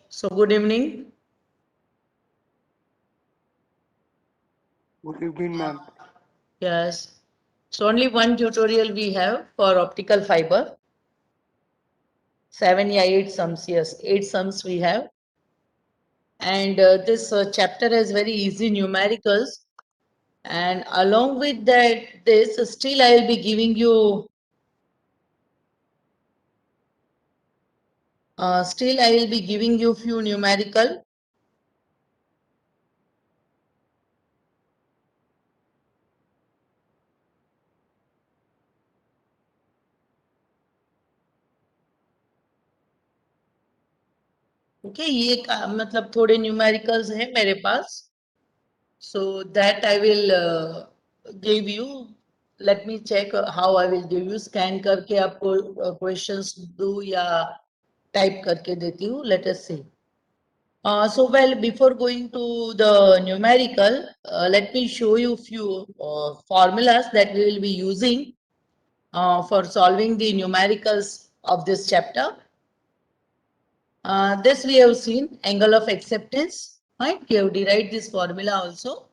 So good evening. Good evening, ma'am. Yes. So only one tutorial we have for optical fiber. 7 or 8 sums. Yes, 8 sums we have. And this chapter has very easy numericals. And along with that, this still I will be giving you. Still I will be giving you few numerical. Okay, ये मतलब थोड़े numericals हैं मेरे पास. So that I will give you. Let me check how I will give you. Scan करके आपको questions do या type करके देती हूँ. Let us see. So well, before going to the numerical, let me show you few formulas that we will be using for solving the numericals of this chapter. This we have seen angle of acceptance. Right? We have derived this formula also.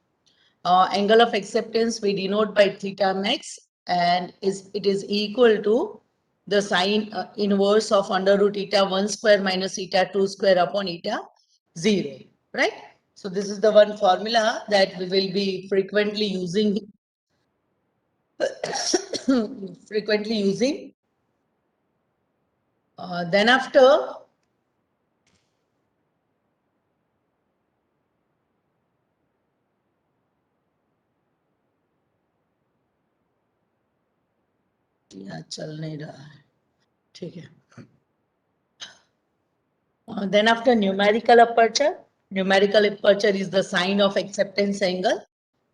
Angle of acceptance we denote by theta max, and it is equal to the sine inverse of under root eta 1 square minus eta 2 square upon eta 0, right? So this is the one formula that we will be frequently using. Then after, या चल नहीं रहा है, ठीक है. Then after numerical aperture is the sine of acceptance angle.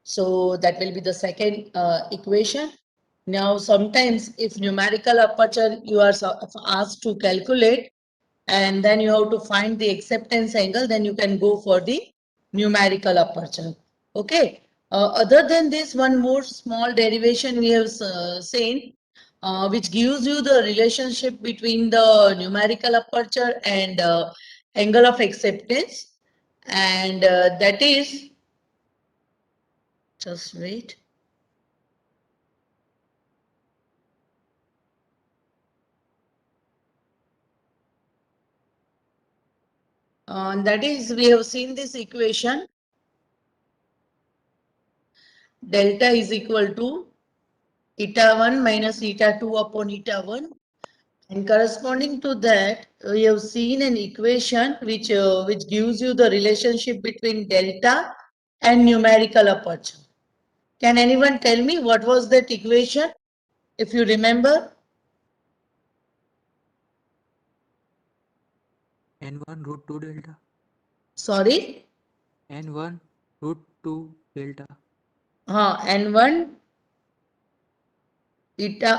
So that will be the second equation. Now sometimes if numerical aperture you are asked to calculate and then you have to find the acceptance angle, then you can go for the numerical aperture. Okay. Other than this, one more small derivation we have seen, which gives you the relationship between the numerical aperture and angle of acceptance, and that is, just wait. That is, we have seen this equation, delta is equal to eta 1 minus eta 2 upon eta 1. And corresponding to that, we have seen an equation which gives you the relationship between delta and numerical aperture. Can anyone tell me what was that equation, if you remember? N1 root 2 delta. Sorry? N1 root 2 delta. N1 eta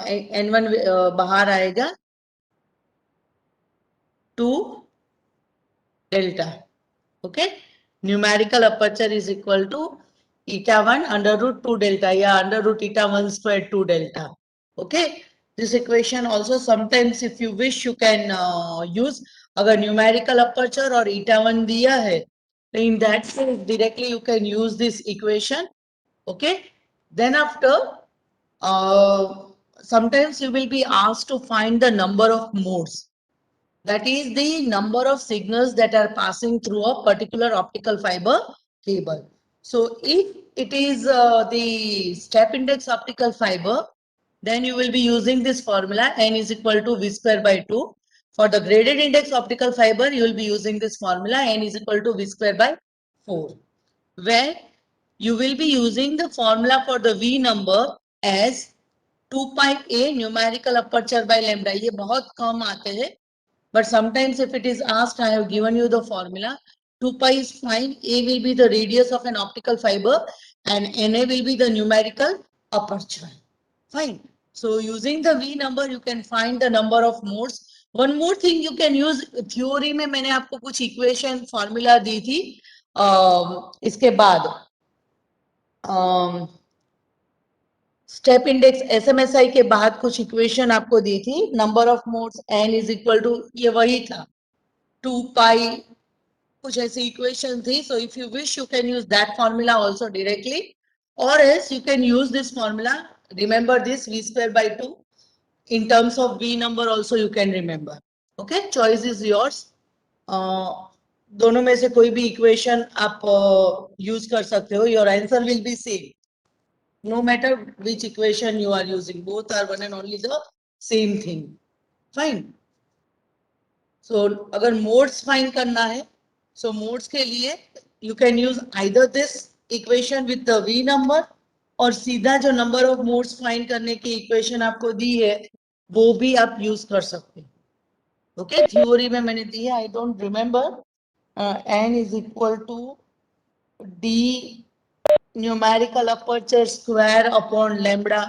N1 बाहर आएगा 2 delta. Okay, numerical aperture is equal to eta 1 under root 2 delta, yeah, under root eta 1 square 2 delta. Okay, this equation also sometimes if you wish you can use. अगर numerical aperture or eta 1 दिया है, in that case directly you can use this equation. Okay, then after sometimes you will be asked to find the number of modes. That is the number of signals that are passing through a particular optical fiber cable. So if it is the step index optical fiber, then you will be using this formula, n is equal to v square by 2. For the graded index optical fiber, you will be using this formula, n is equal to v square by 4, where you will be using the formula for the v number as 2 pi a numerical aperture by lambda. ये बहुत कम आते हैं. But sometimes if it is asked, I have given you the formula. 2 pi is fine. A will be the radius of an optical fiber and Na will be the numerical aperture. Fine. So using the V number, you can find the number of modes. One more thing you can use, theory में मैंने आपको कुछ equation formula दी थी. इसके बाद step index एसएमएसआई के बाद कुछ इक्वेशन आपको दी थी, number of modes n is equal to, ये वही था. 2 pi, कुछ ऐसी इक्वेशन थी. So if you wish, you can use that formula also directly, or else you can use this formula. Remember this v square by 2. In terms of v number also you can remember. Okay, choice is yours. दोनों में से कोई भी equation आप use कर सकते हो. Your answer will be same no matter which equation you are using. Both are one and only the same thing. Fine. So अगर modes find करना है, so modes के लिए you can use either this equation with the v number, और सीधा जो number of modes find करने की equation आपको दी है वो भी आप use कर सकते हैं. Okay, theory में मैंने दी है, I don't remember. N is equal to d numerical aperture square upon lambda.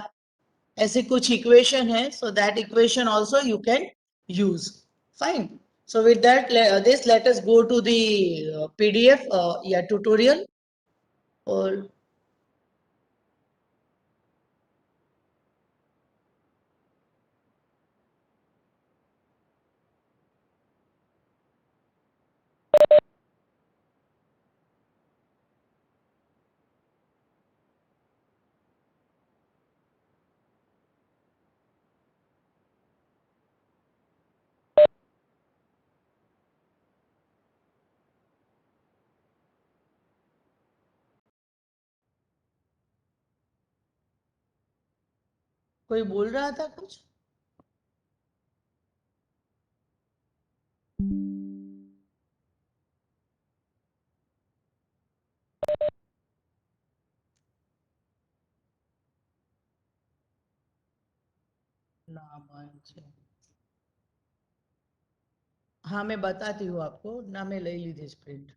ऐसे कुछ इक्वेशन है. So that equation also you can use. Fine. So with that, this let us go to the PDF tutorial. और कोई बोल रहा था कुछ? हाँ मैं बताती हूँ आपको ना. मैं ले लीजिए sprint.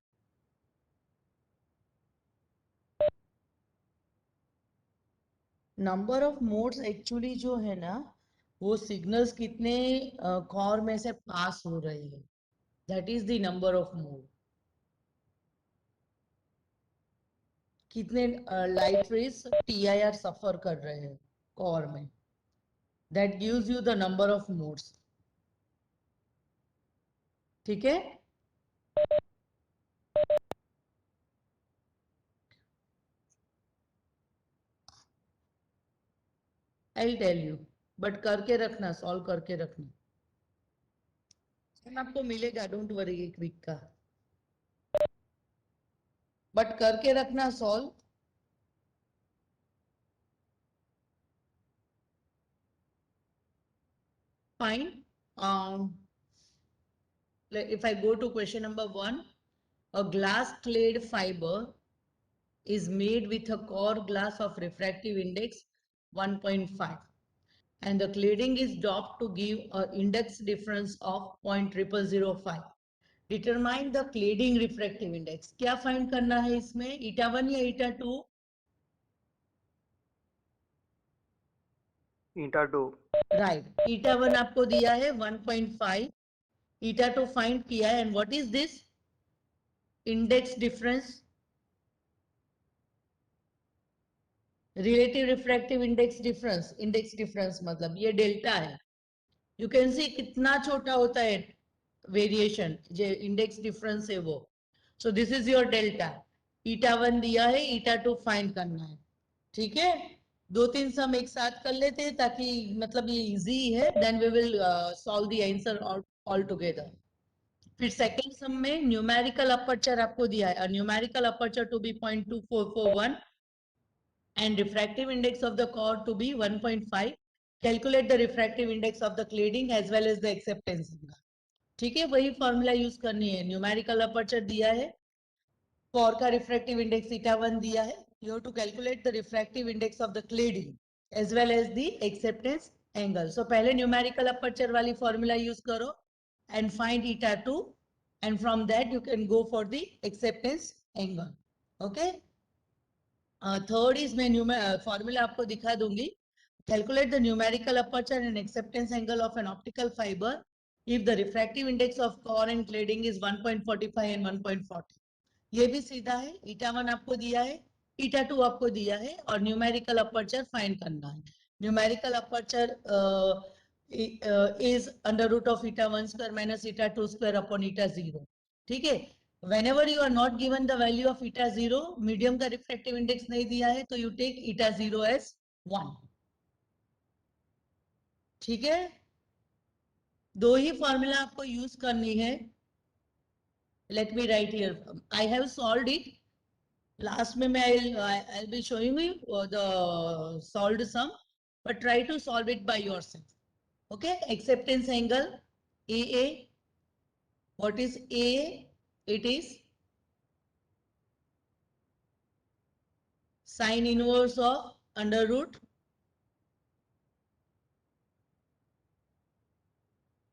Number of modes actually जो है ना, वो सिग्नल्स कितने कॉर में से पास हो रहे हैं, that is the number of mode. कितने लाइट रेज TIR सफर कर रहे हैं कोर में, that gives you the number of modes. ठीक है. I will tell you, but करके रखना, सॉल्व करके रखना. आपको मिलेगा, डोंट वरी, एक वीक का. बट करके रखना solve. Fine. If I go to question number 1, a glass clad fiber is made with a core glass of refractive index 1.5 and the cladding is doped to give an index difference of 0.0005. Determine the cladding refractive index. क्या find करना है इसमें, eta1 या eta2? eta2. Right. eta1 आपको दिया है 1.5, eta2 find किया है. And what is this index difference? Relative refractive index difference. Index difference मतलब ये डेल्टा है. यू कैन सी कितना छोटा होता है वेरिएशन, जो इंडेक्स डिफरेंस है वो. So this is your delta. eta1 दिया है, eta2 फाइंड करना है. ठीक है. 2-3 सम एक साथ कर लेते हैं ताकि मतलब ये इजी है. Then we will solve the answer all together. फिर सेकंड सम में न्यूमेरिकल अपर्चर आपको दिया है. Numerical aperture to be 0.2441 and refractive index of the core to be 1.5. Calculate the refractive index of the cladding as well as the acceptance. ठीक है, वही formula use करनी है. न्यूमेरिकल अपर्चर दिया है, कोर का रिफ्रैक्टिव इंडेक्स eta1 दिया है. You have to calculate the refractive index of the cladding as well as the acceptance angle. So पहले न्यूमेरिकल अपर्चर वाली फॉर्मूला यूज करो and find eta2 and from that you can go for the acceptance angle. Okay. Third is मैं formula आपको दिखा दूंगी. Calculate the numerical aperture and acceptance angle of an optical fibre if the refractive index of core and cladding is 1.45 and 1.40. ये भी सीधा है. eta1 आपको दिया है, eta2 आपको दिया है और न्यूमेरिकल अपर्चर फाइंड करना है. Numerical aperture is under root of eta 1 square minus eta 2 square upon eta 0. ठीक है, whenever you are not given the value of eta 0, medium का रिफ्रैक्टिव इंडेक्स नहीं दिया है, तो you take eta 0 as 1. ठीक है, दो ही फॉर्मूला आपको यूज करनी है. Let me right here, I have solved it. Last में मैं I'll be showing you the solved sum, but try to solve it by yourself. Okay, acceptance angle AA. What is AA? It is sine inverse of under root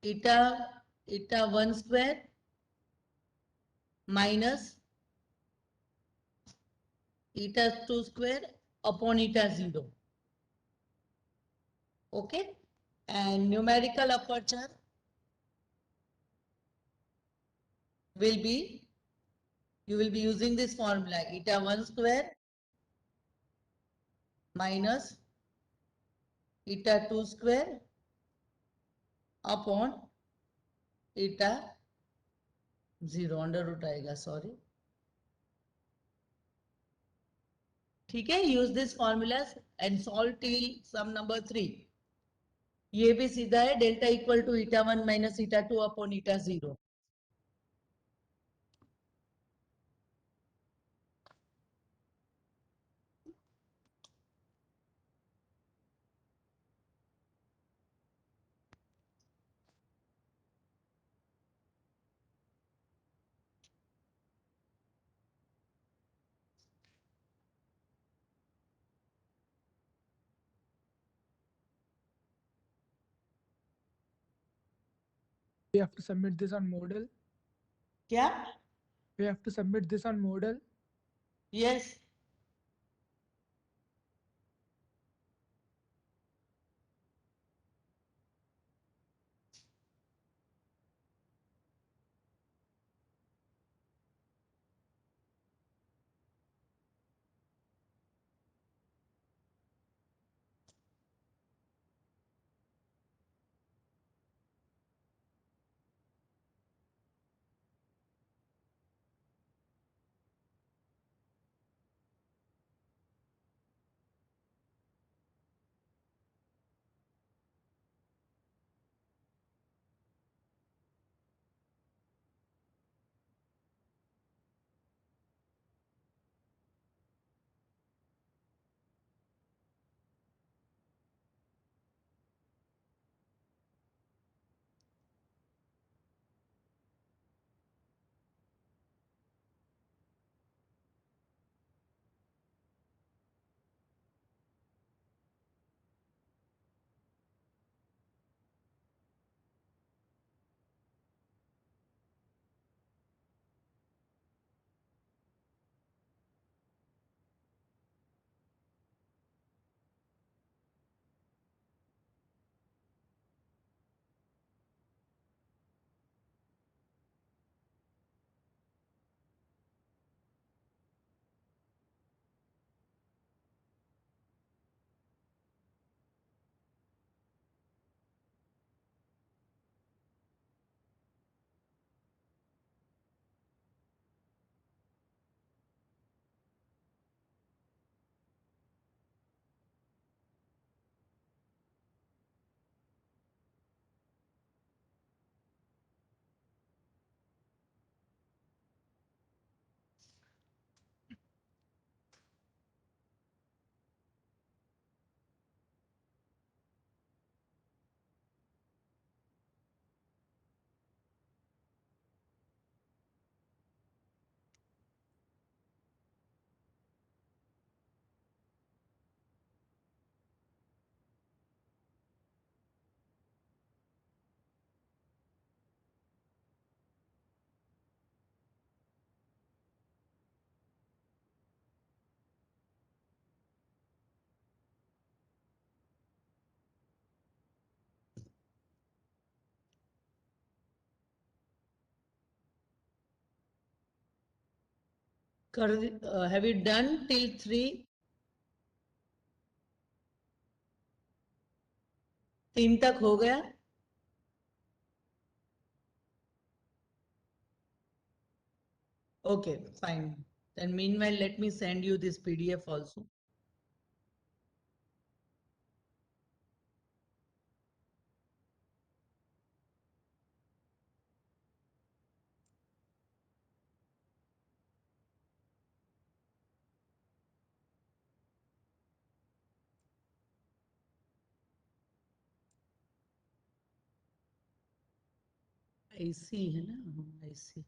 eta 1 square minus eta 2 square upon eta 0. Okay, and numerical aperture will be, you will be using this formula eta 1 square minus eta 2 square upon eta 0 under root आएगा, sorry. ठीक है, use this formulas and solve till sum number 3. ये भी सीधा है, delta equal to eta 1 minus eta 2 upon eta 0. We have to submit this on Moodle. क्या? We have to submit this on Moodle. Yes. Have you done till 3? 3 तक हो गया? Okay, fine. Then meanwhile, let me send you this PDF also. IC है ना? हाँ, IC.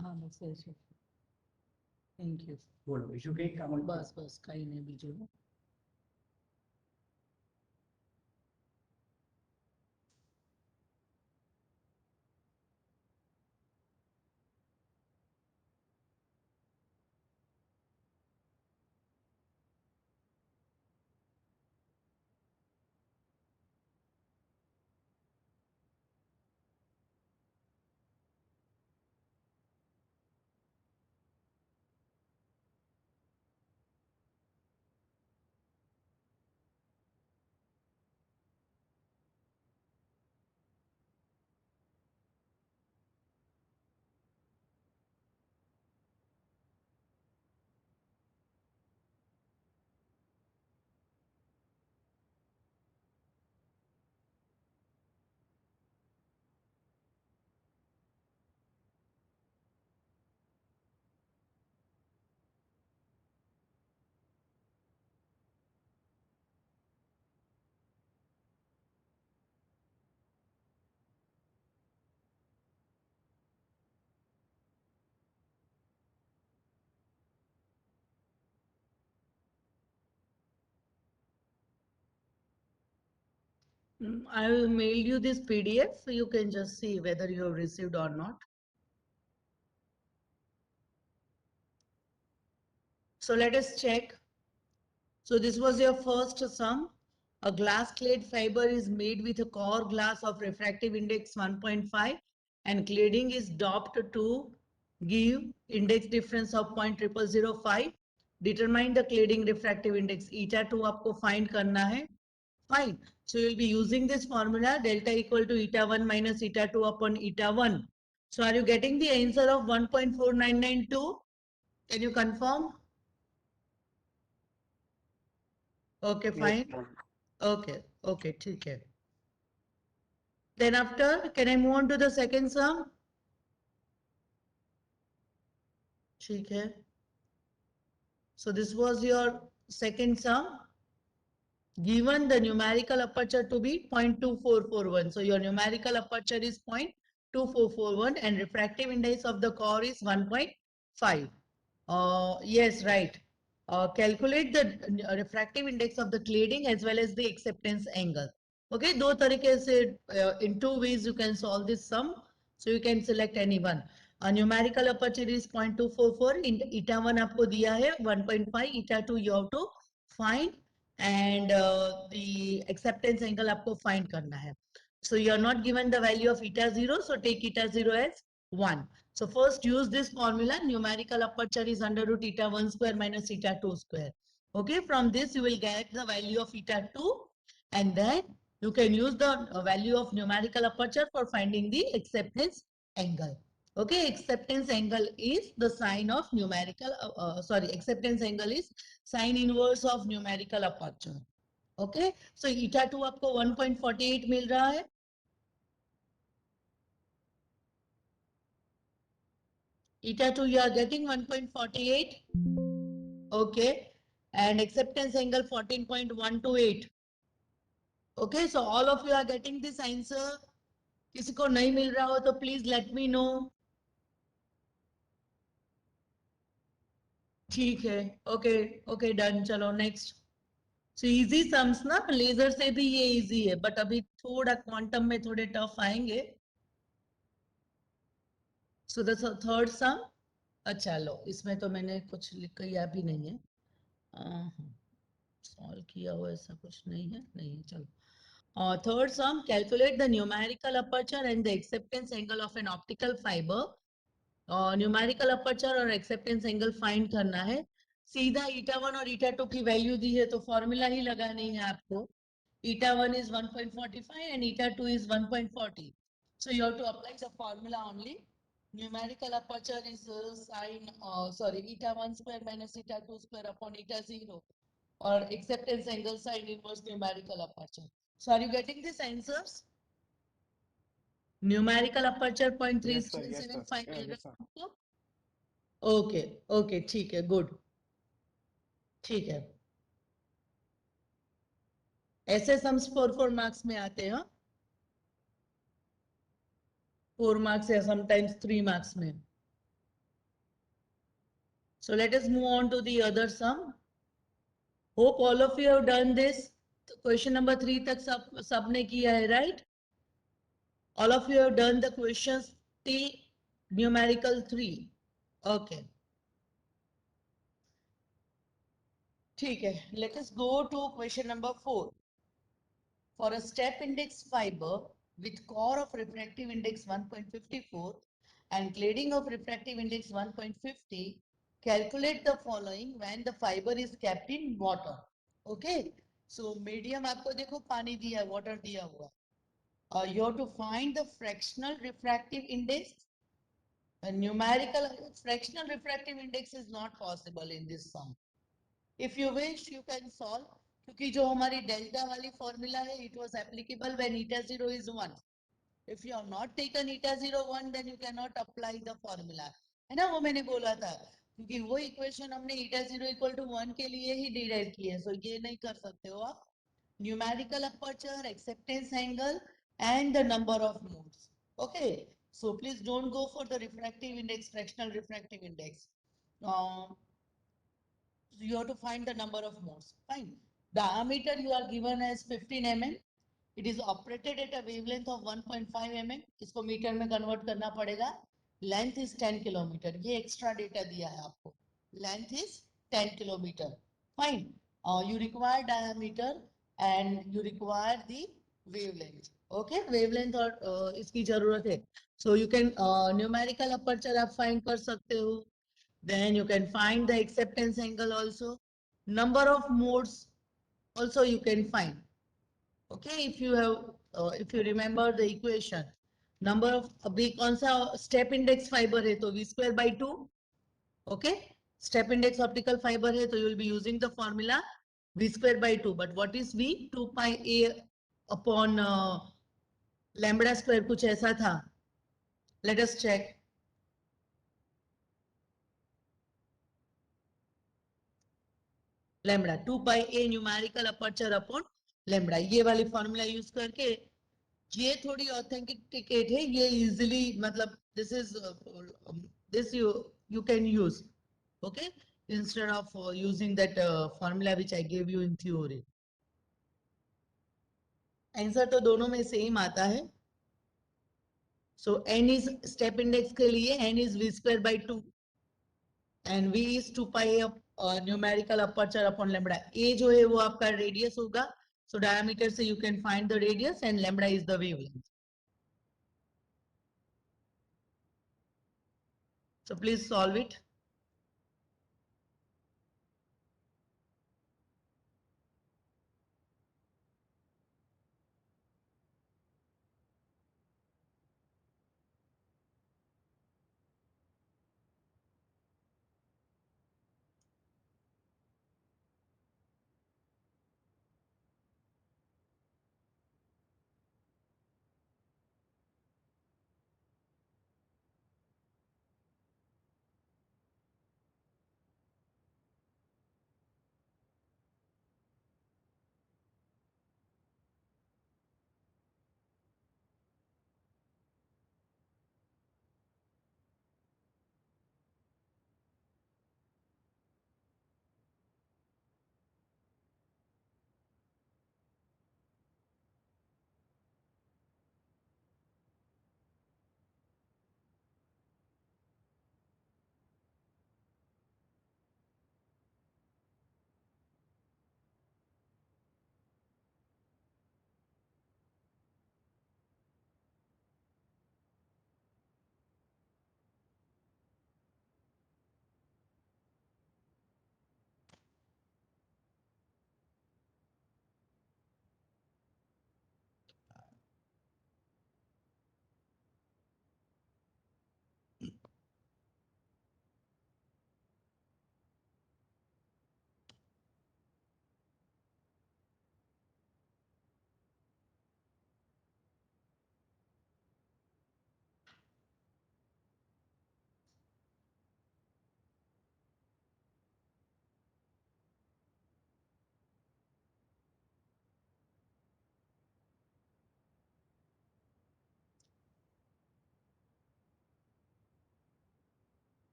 हाँ बस ऐसे. Thank you. બોલો બીજું કઈ કામ હોય? બસ બસ કઈ નહીં બીજું. I will mail you this PDF, so you can just see whether you have received or not. So let us check. So this was your first sum. A glass clad fiber is made with a core glass of refractive index 1.5 and cladding is doped to give index difference of 0.0005. Determine the cladding refractive index eta 2 आपको find करना है. Fine. So you'll be using this formula delta equal to eta 1 minus eta 2 upon eta 1. So are you getting the answer of 1.4992? Can you confirm? Okay, fine. Okay, okay, ठीक है. Then after, can I move on to the second sum? ठीक है. So this was your second sum. Given the numerical aperture to be 0.2441. So your numerical aperture is 0.2441 and refractive index of the core is 1.5. Yes, right. Calculate the refractive index of the cladding as well as the acceptance angle. Okay, दो तरीके से in two ways you can solve this sum. So you can select any one. Numerical aperture is 0.244. In eta 1 आपको दिया है 1.5. Eta 2 you have to find and the acceptance angle आपको find करना है. So you are not given the value of eta 0. So take eta 0 as 1. So first use this formula. Numerical aperture is under root eta 1 square minus eta 2 square. Okay, from this you will get the value of eta 2 and then you can use the value of numerical aperture for finding the acceptance angle. Okay, acceptance angle is the sign of numerical, acceptance angle is sine inverse of numerical aperture. Okay, so eta 2 आपको 1.48 मिल रहा है. Eta 2 you are getting 1.48. Okay, and acceptance angle 14.128. Okay, so all of you are getting this answer. किसी को नहीं मिल रहा हो तो please let me know. ठीक है. Okay okay done. चलो नेक्स्ट. सो इजी सम्स ना, लेजर से भी ये इजी है, बट अभी थोड़ा क्वांटम में थोड़े टफ आएंगे. सो द थर्ड सम. अच्छा लो, इसमें तो मैंने कुछ किया भी नहीं है. सॉल्व किया हुआ ऐसा कुछ नहीं है. नहीं, चलो. Third some, calculate the numerical aperture and the acceptance angle of an optical fibre. Numerical aperture और एक्सेप्टेंस एंगल फाइंड करना है. सीधा ईटा 1 और ईटा 2 की वैल्यू दी है तो फॉर्मूला ही लगानी है आपको. ईटा 1 is 1.45 and eta 2 is 1.40. So you have to apply the formula only. Numerical aperture is eta 1 square minus eta 2 square upon eta 0, or acceptance angle sine inverse numerical aperture. So are you getting these answers? Numerical aperture Yes, sir. Yes, sir. 0.3775 Yeah, mill yes, रहा sir. है आपको. Okay ठीक है, good. ठीक है. ऐसे sums 4 marks में आते हैं. 4 marks या sometimes 3 marks में. So let us move on to the other sum. Hope all of you have done this. Question number 3 तक सबने किया है, right? All of you have done the questions till numerical 3. Okay. ठीक है. Let us go to question number 4. For a step index fiber with core of refractive index 1.54 and cladding of refractive index 1.50, calculate the following when the fiber is kept in water. Okay, so medium आपको देखो पानी दिया, water दिया हुआ. You have to find the fractional refractive index. A numerical fractional refractive index is not possible in this sum. If you wish, you can solve. क्योंकि जो हमारी delta वाली फॉर्मूला है, it was applicable when eta 0 is 1. If you have not taken eta 0 1, then you cannot apply the formula. है ना, वो मैंने बोला था. क्योंकि वो इक्वेशन हमने eta 0 equal to 1 के लिए ही डिराइव की है. सो ये नहीं कर सकते हो आप. Numerical aperture, acceptance angle, and the number of modes. Okay, so please don't go for the refractive index, fractional refractive index. You have to find the number of modes. Fine. Diameter you are given as 15 mm. It is operated at a wavelength of 1.5 mm. इसको metre में convert करना पड़ेगा. Length is 10 kilometre. ये extra data दिया है आपको. Length is 10 kilometer. Fine. You require diameter and you require the wavelength. Okay, wavelength और इसकी जरूरत है. So you can numerical aperture आप find कर सकते हो. Then you can find the acceptance angle also. Number of modes also you can find. Okay, if you have, if you remember the equation, number of अभी कौन सा step index fiber है तो v square by 2. Okay, step index optical fiber है तो you will be using the formula v square by 2. But what is v? 2 pi a upon lambda square कुछ ऐसा था. Let us check. लैम्बडा 2 पाई ए numerical aperture upon lambda. ये वाली formula use करके, ये थोड़ी ऑथेंटिकेट है. ये इजीली, मतलब this is this you can use. Okay, instead of using that formula which I gave you in theory. Answer तो दोनों में सेम आता है. So n is step index के लिए n is v square by 2 and v is 2 pi numerical aperture upon lambda. A जो है वो आपका रेडियस होगा. So diameter से you can find the radius and lambda is the wavelength. So please solve it.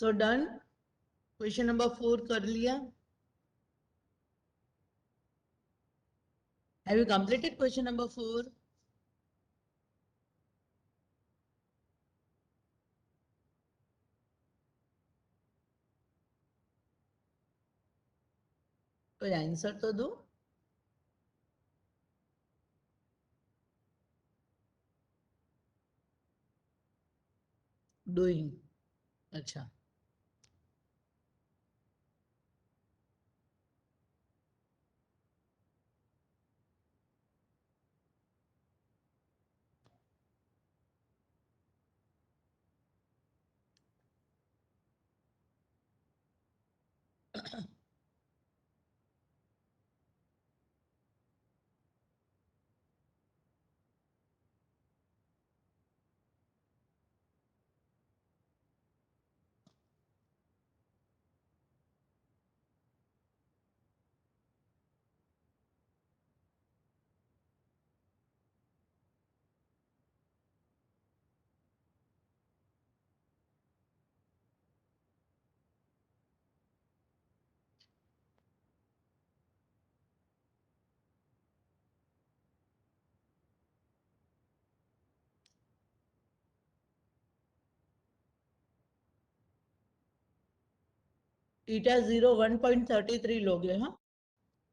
So done. Question number 4 कर लिया. Have you completed question number 4? कोई answer तो दो. Doing. अच्छा. Eta 0 1.33 लोगे, हाँ?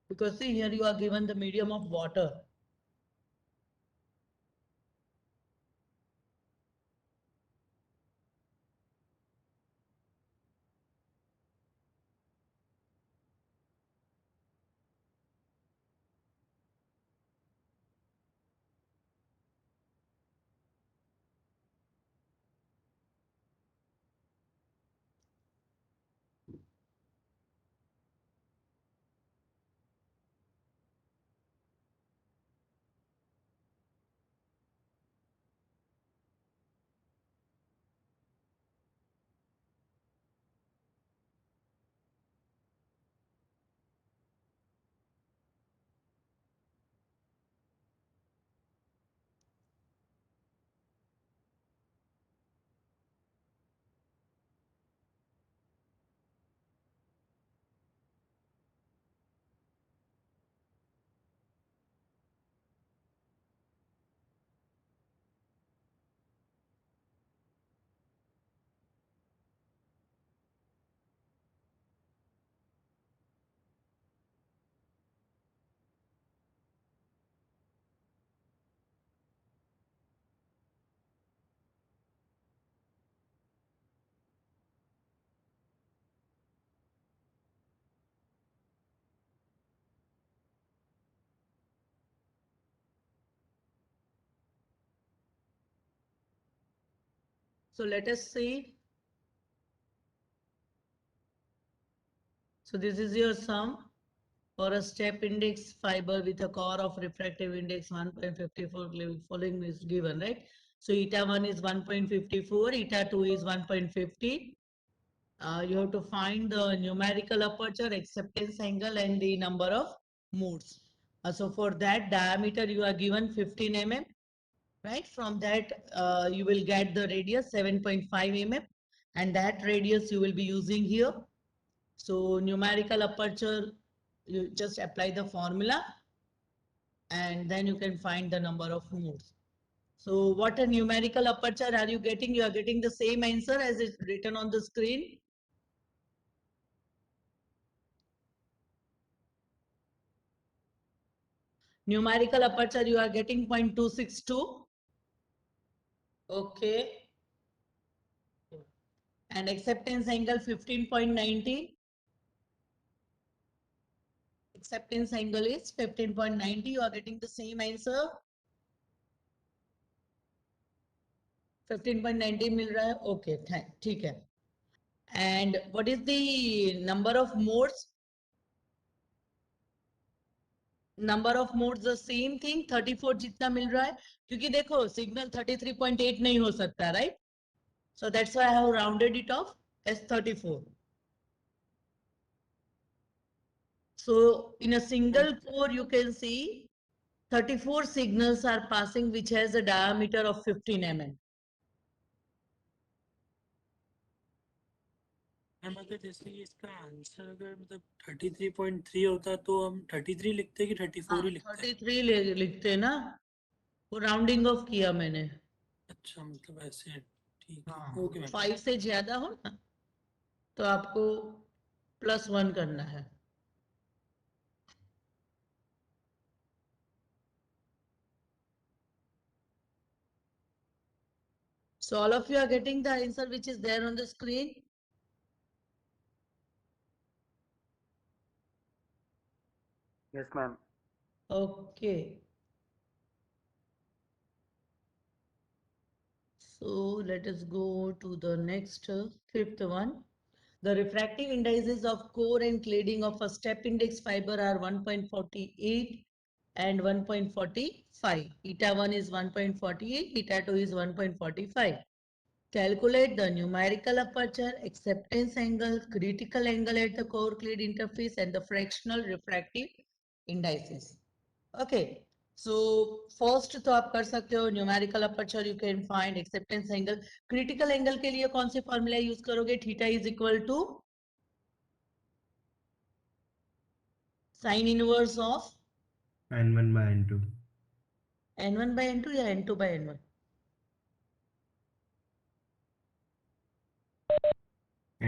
Because see here you are given the medium of water. So let us see. So this is your sum for a step index fiber with a core of refractive index 1.54 following is given, right? So eta 1 is 1.54, eta 2 is 1.50. You have to find the numerical aperture, acceptance angle and the number of modes. So for that diameter you are given 15 mm, right? From that you will get the radius 7.5 mm and that radius you will be using here. So numerical aperture, you just apply the formula and then you can find the number of modes. So what a numerical aperture are you getting? You are getting the same answer as it's written on the screen. Numerical aperture you are getting 0.262. Okay. And acceptance angle 15.90. Acceptance angle is 15.90. You are getting the same answer. 15.90 मिल रहा है. Okay, ठीक है. And what is the number of modes? Number of modes the same thing, 34 जितना मिल रहा है, क्योंकि देखो signal 33.8 नहीं हो सकता, right? So that's why I have rounded it off as 34. So in a single core you can see 34 signals are passing which has a diameter of 15 mm. Ma'am अगर जैसे कि इसका आंसर अगर मतलब 33.3 होता तो हम 33 लिखते कि 34 ही लिखते? 33 लिखते ना, वो राउंडिंग ऑफ किया मैंने। अच्छा मतलब ऐसे, ठीक है, हाँ, ओके मैम। 5 से ज्यादा हो ना तो आपको +1 करना है। So all of you are getting the answer which is there on the screen. Yes, ma'am. Okay. So let us go to the next fifth one. The refractive indices of core and cladding of a step index fiber are 1.48 and 1.45. Eta 1 is 1.48, eta 2 is 1.45. Calculate the numerical aperture, acceptance angle, critical angle at the core clad interface, and the fractional refractive indices. Okay. So first तो आप कर सकते हो numerical aperture, you can find acceptance angle. Critical angle के लिए कौन से formula use करोगे? Theta is equal to sine inverse of n1 by n2. n1 by n2 या n2 by n1?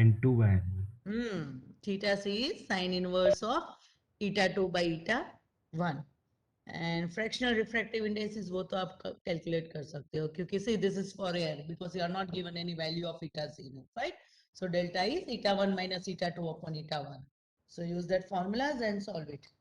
n2 by n1. Theta c is sin inverse of eta 2 by eta 1. And fractional refractive indices वो तो आप calculate कर सकते हो, क्योंकि see this is for air because you are not given any value of eta c, right? So delta is eta 1 minus eta 2 upon eta 1. So use that formulas and solve it.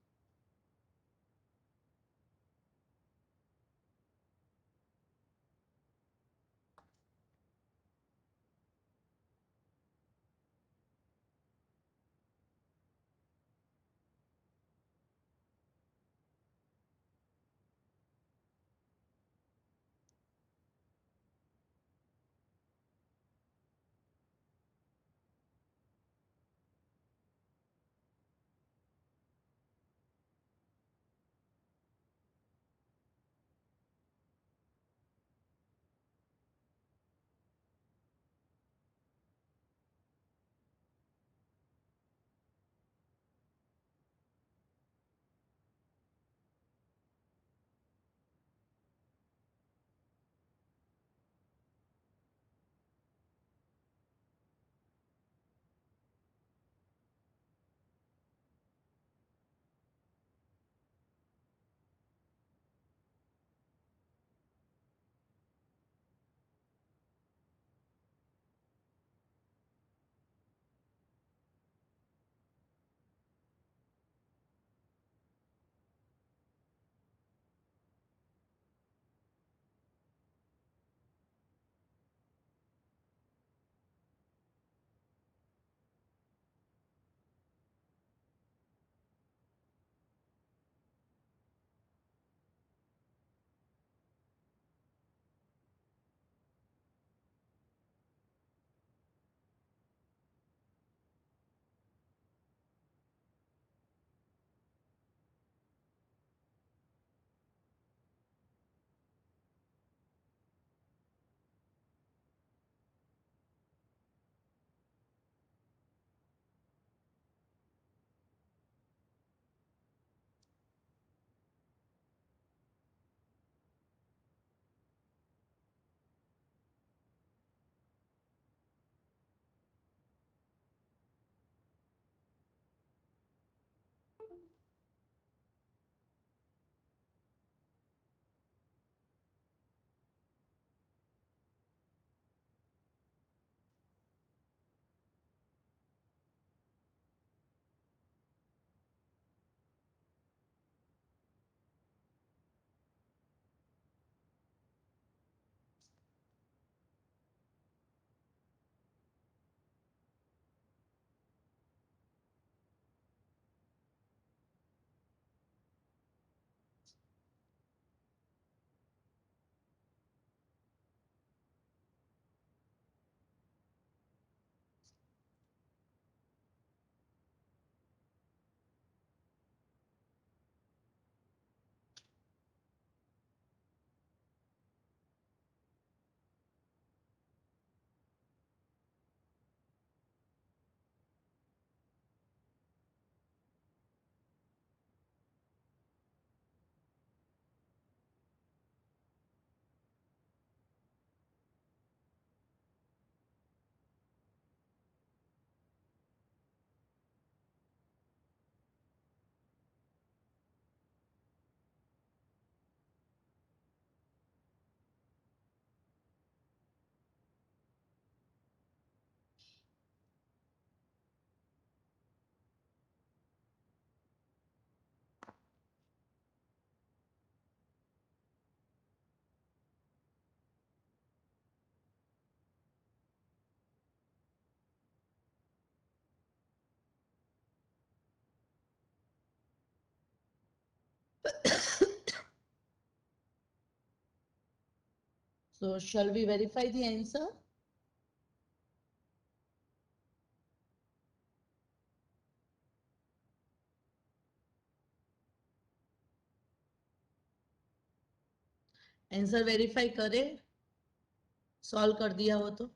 So shall we verify the answer? Answer verify करे, solve कर दिया हो तो।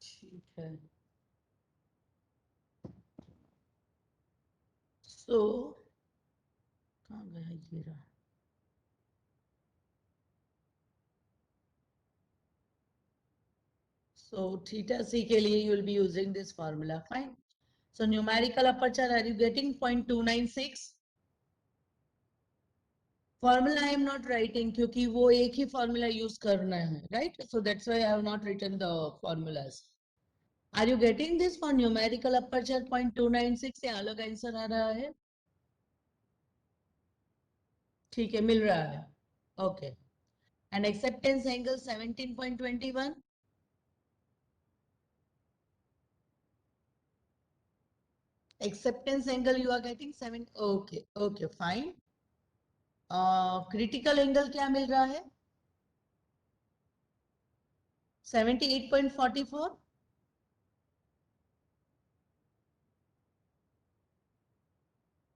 ठीक है, सो कहाँ गया ये रहा। So theta c के लिए you will be using this formula. Fine. So numerical aperture, are you getting 0.296? Formula I am not writing क्योंकि वो एक ही formula use करना है, right? So that's why I have not written the formulas. Are you getting this for numerical aperture 0.296 या अलग answer आ रहा है? ठीक है, मिल रहा है. Okay. And acceptance angle 17.21. Acceptance angle you are getting 7. Okay, okay, fine. Critical angle क्या मिल रहा है? 78.44.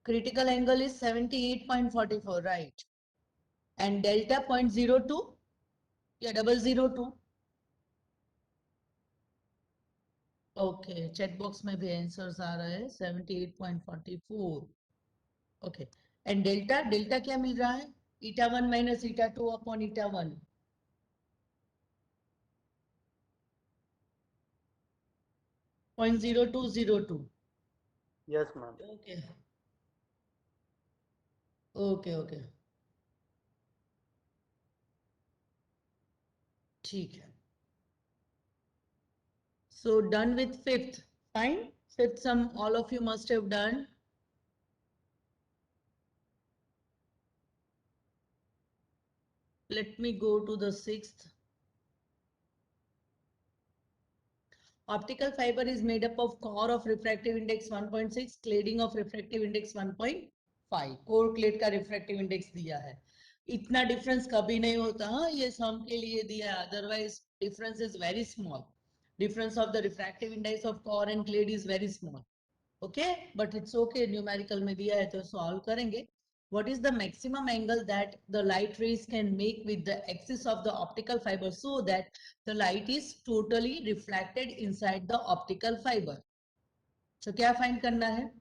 Critical angle is 78.44, right? And delta 0.02 या 002. Okay, chat box में भी answers आ रहे हैं 78.44. Okay, and delta क्या मिल रहा है? Eta 1 minus eta 2 upon eta 1. 0.0202. Yes, ma'am. Okay. Okay, okay. ठीक है. So done with fifth. Fine. Fifth sum all of you must have done. Let me go to the sixth. Optical fiber is made up of core of refractive index 1.6, cladding of refractive index 1.5. Core clad का refractive index दिया है. इतना difference कभी नहीं होता, हाँ ये sum के लिए दिया है. Otherwise difference is very small. Difference of the refractive index of core and clad is very small. Okay, but it's okay. Numerical में दिया है तो solve करेंगे. What is the maximum angle that the light rays can make with the axis of the optical fiber so that the light is totally reflected inside the optical fiber? So क्या find करना है?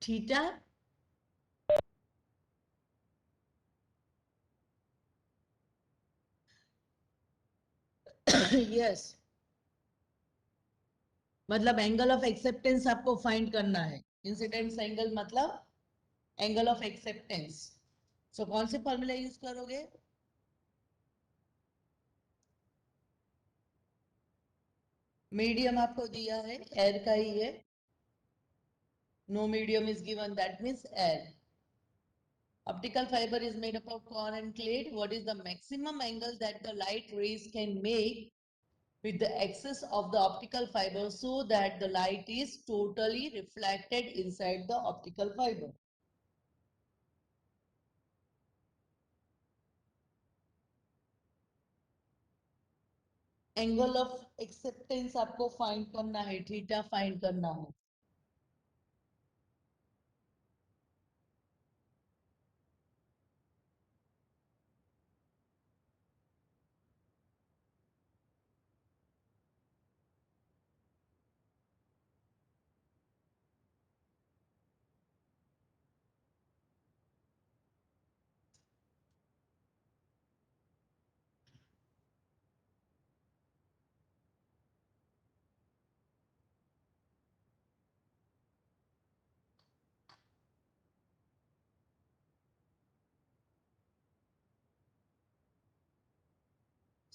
Theta yes, मतलब angle of acceptance आपको find करना है. Incidence angle मतलब angle of acceptance. सो कौन से फॉर्मूला यूज करोगे? मीडियम आपको दिया है, एयर का ही है. No medium is given, that means air. Optical fiber is made up of core and clad. What is the maximum angle that the light rays can make with the axis of the optical fiber so that the light is totally reflected inside the optical fiber? Angle of acceptance आपको find करना है, theta find करना है.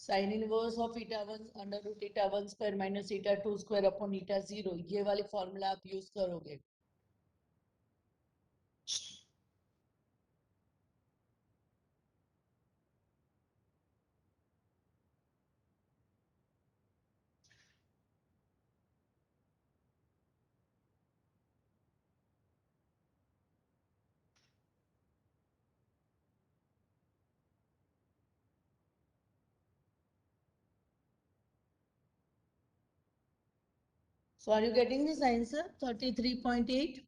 Sin inverse of eta 1 under root eta 1 square minus eta 2 square upon eta 0, ये वाली formula आप use करोगे. So are you getting this answer? 33.8.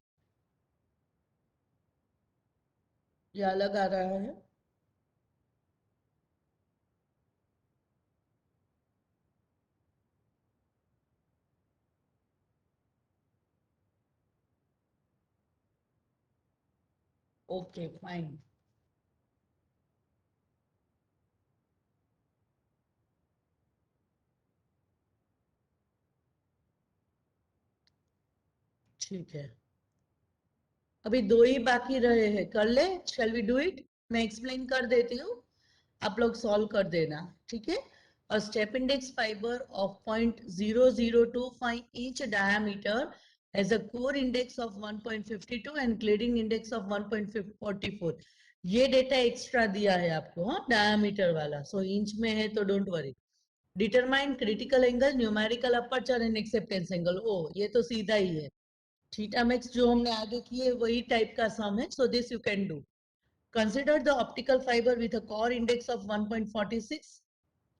ये अलग आ रहा है. Okay, fine. ठीक है. अभी दो ही बाकी रहे हैं. कर ले. Shall we do it? मैं एक्सप्लेन कर देती हूँ. आप लोग सॉल्व कर देना. ठीक है. A step index fiber of 0.0025 inch diameter has a core index of 1.52 and cladding index of 1.44. ये डेटा एक्स्ट्रा दिया है आपको. हाँ, डायमीटर वाला. सो इंच में है तो don't worry. Determine critical angle, numerical aperture and acceptance angle. ओ, ये तो सीधा ही है. थीटा मैक्स जो हमने आगे किए वही टाइप का सम है. So this you can do. Consider the optical fibre with a core index of 1.46,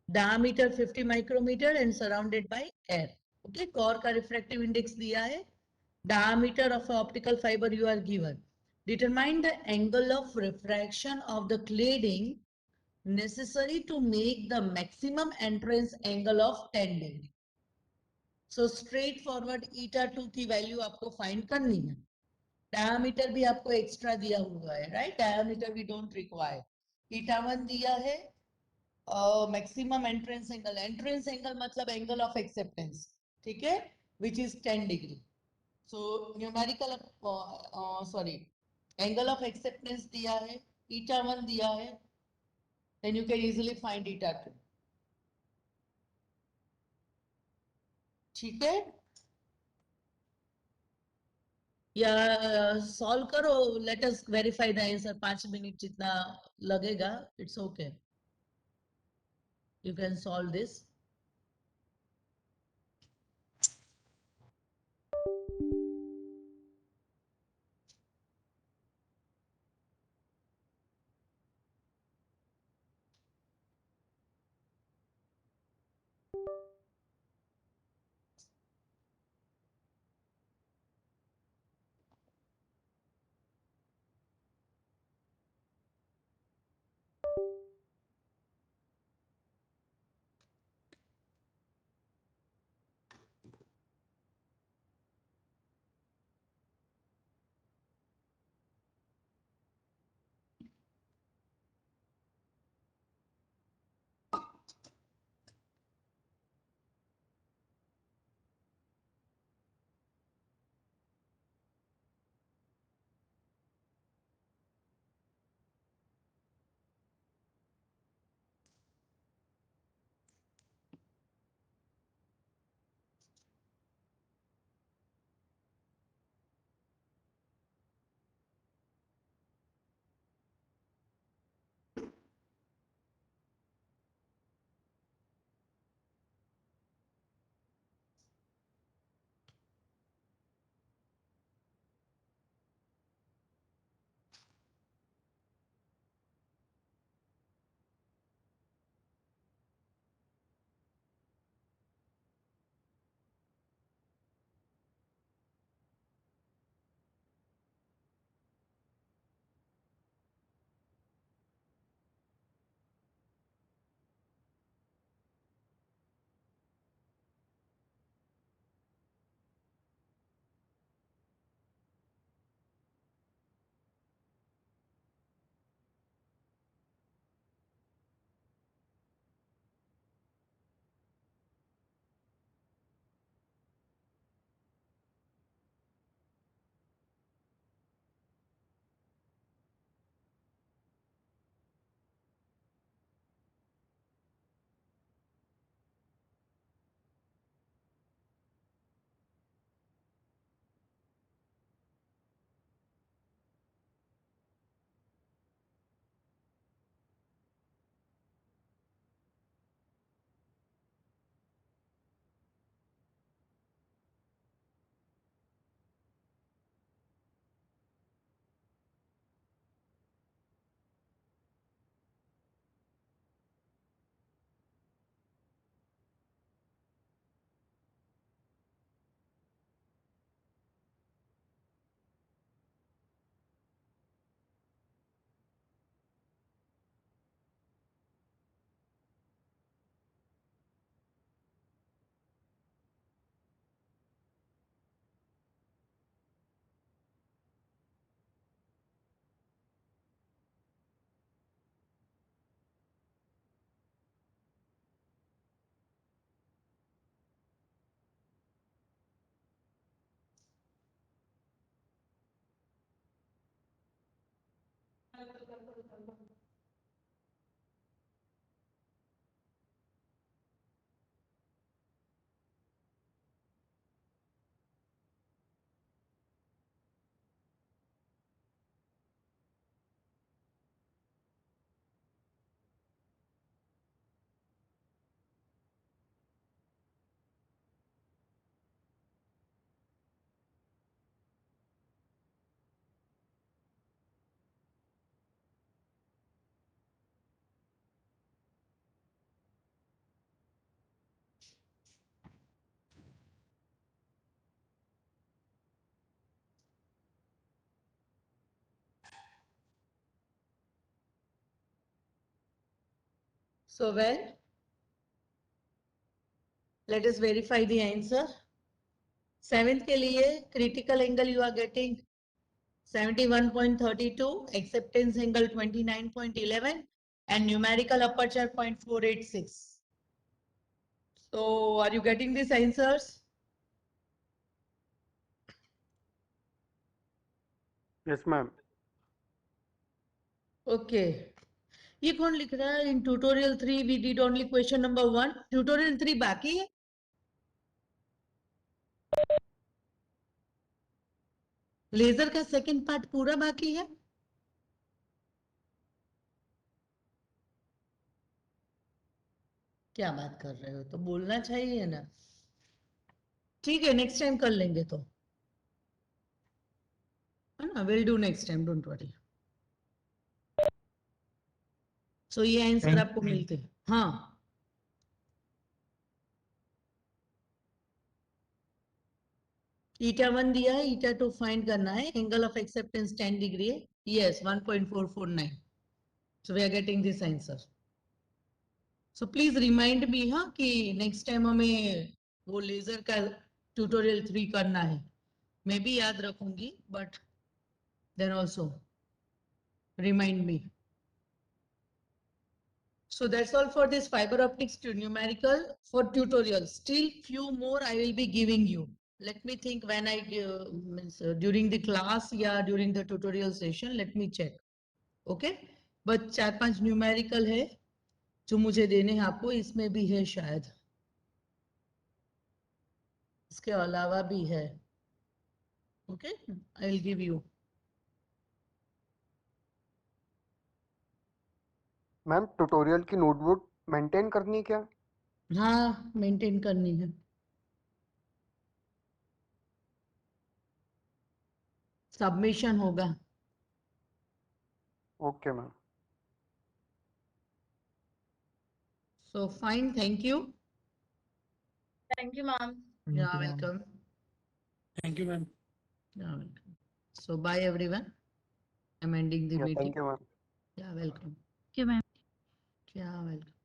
diameter 50 micrometer and surrounded by air. Okay, core का refractive index दिया है. Diameter of a optical fiber you are given. Determine the angle of refraction of the cladding necessary to make the maximum entrance angle of 10 degree. So straight forward eta 2 की value आपको find करनी है. Diameter भी आपको extra दिया हुआ है, right? Diameter we don't require. eta 1 दिया है. मैक्सिमम एंट्रेंस एंगल मतलब एंगल ऑफ एक्सेप्टेंस. ठीक है, which is 10 degree. So numerical sorry angle of acceptance दिया है. eta 1 दिया है. Then you can easily find eta 2. ठीक है, या सॉल्व करो. Let us verify the answer. 5 minute जितना लगेगा, it's okay. You can solve this. So well, let us verify the answer. 7th के लिए critical angle you are getting 71.32, acceptance angle 29.11 and numerical aperture 0.486. So are you getting these answers? Yes, ma'am. Okay. ये कौन लिख रहा है? In tutorial 3 we did only question number 1. Tutorial 3 बाकी है? Laser का सेकंड पार्ट पूरा बाकी है? क्या बात कर रहे हो? तो बोलना चाहिए ना. ठीक है, नेक्स्ट टाइम कर लेंगे तो, है ना? Will do next time, don't worry. So ये आंसर आपको मिलते हैं. हाँ, eta 1 दिया है, eta 2 फाइंड करना है. एंगल ऑफ एक्सेप्टेंस 10 डिग्री है. Yes, 1.449. So we are getting this answer. So please remind me, हाँ, कि नेक्स्ट टाइम हमें वो लेजर का ट्यूटोरियल 3 करना है. मैं भी याद रखूंगी, but then also remind me. So that's all for this fiber optics to numerical for tutorials. Still few more I will be giving you. Let me think when I during the class, yeah, during the tutorial session, let me check. Okay, but 4-5 numerical है जो मुझे देने हैं आपको. इसमें भी है शायद, इसके अलावा भी है. Okay, I will give you. Ma'am tutorial की नोटबुक मेंटेन करनी है क्या? हाँ, मेंटेन करनी है. सबमिशन होगा. Okay ma'am. So fine, thank you. Thank you, ma'am. Yeah, welcome. Thank you, ma'am. Yeah, welcome. So bye everyone. I'm ending the meeting. Thank you ma'am. Yeah, welcome. Thank you, ma'am. Yeah, welcome.